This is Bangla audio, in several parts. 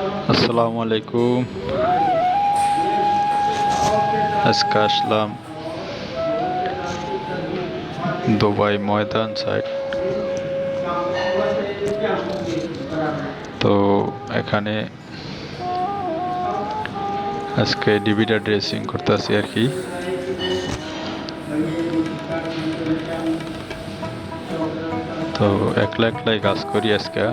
আসসালামু আলাইকুম। আজকে আসলাম দুবাই ময়দান সাইড। তো এখানে আজকে ডিবিটা ড্রেসিং করতেছি আর কি। তো একলা একলাই কাজ করি আজকে,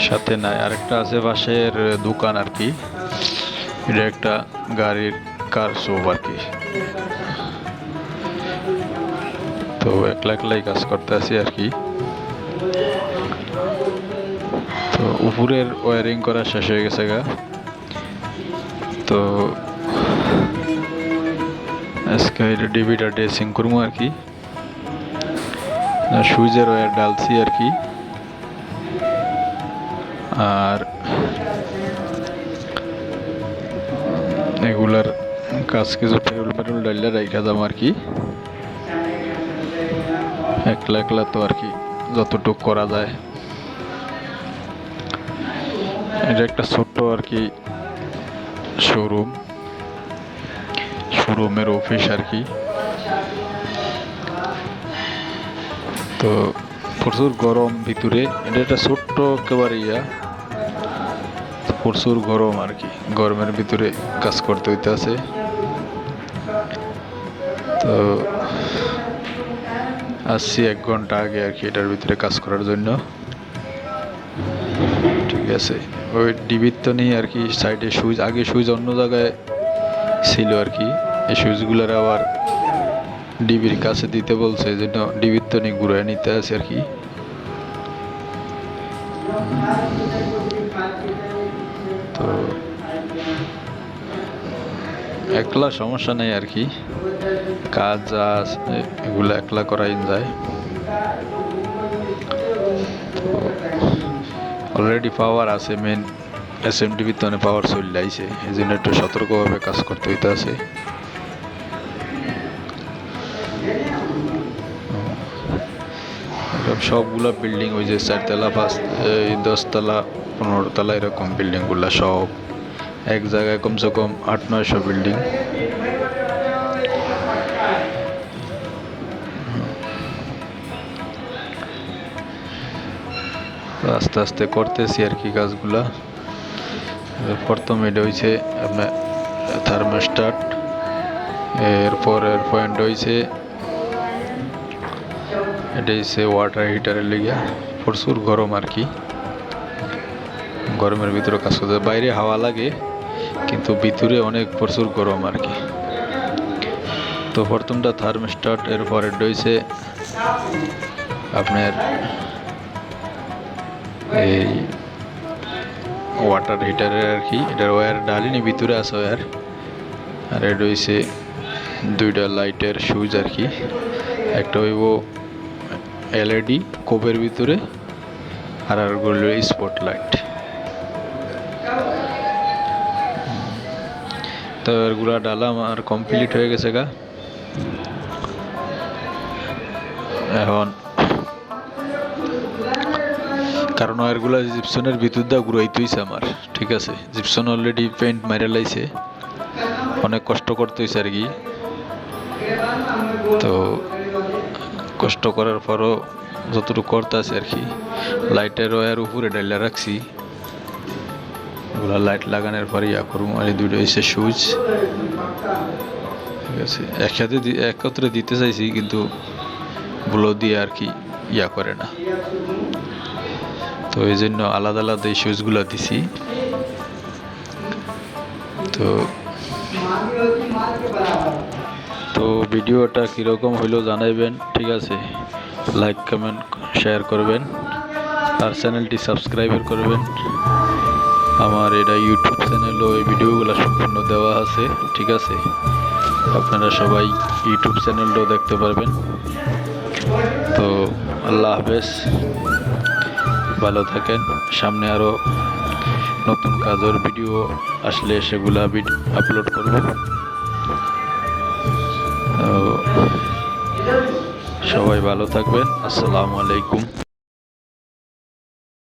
সাথে নাই আরেকটা আছে পাশের দোকান আর কি। এটা একটা গাড়ির কার শপ আর কি। তো একলা একলাই কাজ করতে আছি আর কি। তো উপরের ওয়ারিং করা শেষ হয়ে গেছে গা। তো আজকে ডিবিটা ড্রেসিং করবো আর কি। সুইচের ওয়্যার ডালছি আর কি। আর এগুলার কাজ কিছু পেরুল ডাইলে রাইখা যাবো আর কি। একলা একলা তো আর কি যতটুক করা যায়। এটা একটা ছোট্ট আর কি শোরুমের অফিস আর কি। তো প্রচুর গরম ভিতরে, এটা একটা ছোট্ট একেবারে প্রচুর গরম আর কি। গরমের ভিতরে কাজ করতে হইতে আছে। তো আসছি 1 ঘন্টা আগে আর কি এটার ভিতরে কাজ করার জন্য। ঠিক আছে, ওই ডিবির তো নেই আর কি। সাইডে সুইচ, আগে সুইচ অন্য জায়গায় ছিল আর কি। এই সুইচগুলোর আবার ডিবির কাছে দিতে বলছে, এই জন্য ডিবির তো নেই, ঘুরে নিতে আছে আর কি। তো একলা সমস্যা নেই আর কি, কাজ যা এগুলো একলা করাই যায়। তো অলরেডি পাওয়ার আছে, মেন এসএমডি ভিতরে পাওয়ার চলে আইছে, এই জন্য একটু সতর্কভাবে কাজ করতে হইতে আছে। সবগুলা বিল্ডিং, ওই যে 4 তলা 10 তলা 15 তলা এরকম বিল্ডিং গুলা সব এক জায়গায় কমসে কম 800-900 বিল্ডিং। আস্তে আস্তে করতেছি আর কি কাজগুলা। প্রথমে এটা হয়েছে আপনার থার্মোস্ট্যাট, এরপরের পয়েন্ট হয়েছে এটা হচ্ছে ওয়াটার হিটারের লিগা। প্রচুর গরম আর কি, গরমের ভিতরে কাজ করতে, বাইরে হাওয়া লাগে কিন্তু ভিতরে অনেক প্রচুর গরম আর কি। তো প্রথমটা থার্মোস্ট্যাট, এরপরে হয়েছে আপনার এই ওয়াটার হিটারের আর কি। এটার ওয়্যার ডালিনি, ভিতরে আছে ওয়্যার। আর এটা হয়েছে 2টা লাইটের সুইচ আর কি। একটা হইব এলইডি কোপের ভিতরে, আর গুলো স্পট লাইট। তো এগুলা ডালাম আর কমপ্লিট হয়ে গেছে গা। এখন কারণ ওয়ারগুলা জিপসনের ভিতর দিয়ে ঘুরাইতে হইছে আমার। ঠিক আছে, জিপসন অলরেডি পেন্ট মাইরা লাইছে, অনেক কষ্ট করতে হইছে আর কি। তো কষ্ট করার পরও যতটুকু করতে আছে আর কি। লাইটের ওয়ার উপরে ডাইলা রাখছি, ওগুলা লাইট লাগানোর পরে করবো। আর এই 2টা হচ্ছে সুইচ। ঠিক আছে, একসাথে একত্রে দিতে চাইছি কিন্তু ব্লো দিয়ে আর কি করে না। তো এই জন্য আলাদা আলাদা এই সুইচগুলো দিছি। তো ভিডিওটা কীরকম হইলো জানাইবেন। ঠিক আছে, লাইক কমেন্ট শেয়ার করবেন, আর চ্যানেলটি সাবস্ক্রাইব করবেন। আমার এটা ইউটিউব চ্যানেলও এই ভিডিওগুলো সম্পূর্ণ দেওয়া আছে। ঠিক আছে, আপনারা সবাই ইউটিউব চ্যানেলটাও দেখতে পারবেন। তো আল্লাহ হাফেজ, ভালো থাকেন। সামনে আরও নতুন কাজের ভিডিও আসলে সেগুলা আপলোড করব। সবাই ভালো থাকবেন। আসসালামু আলাইকুম।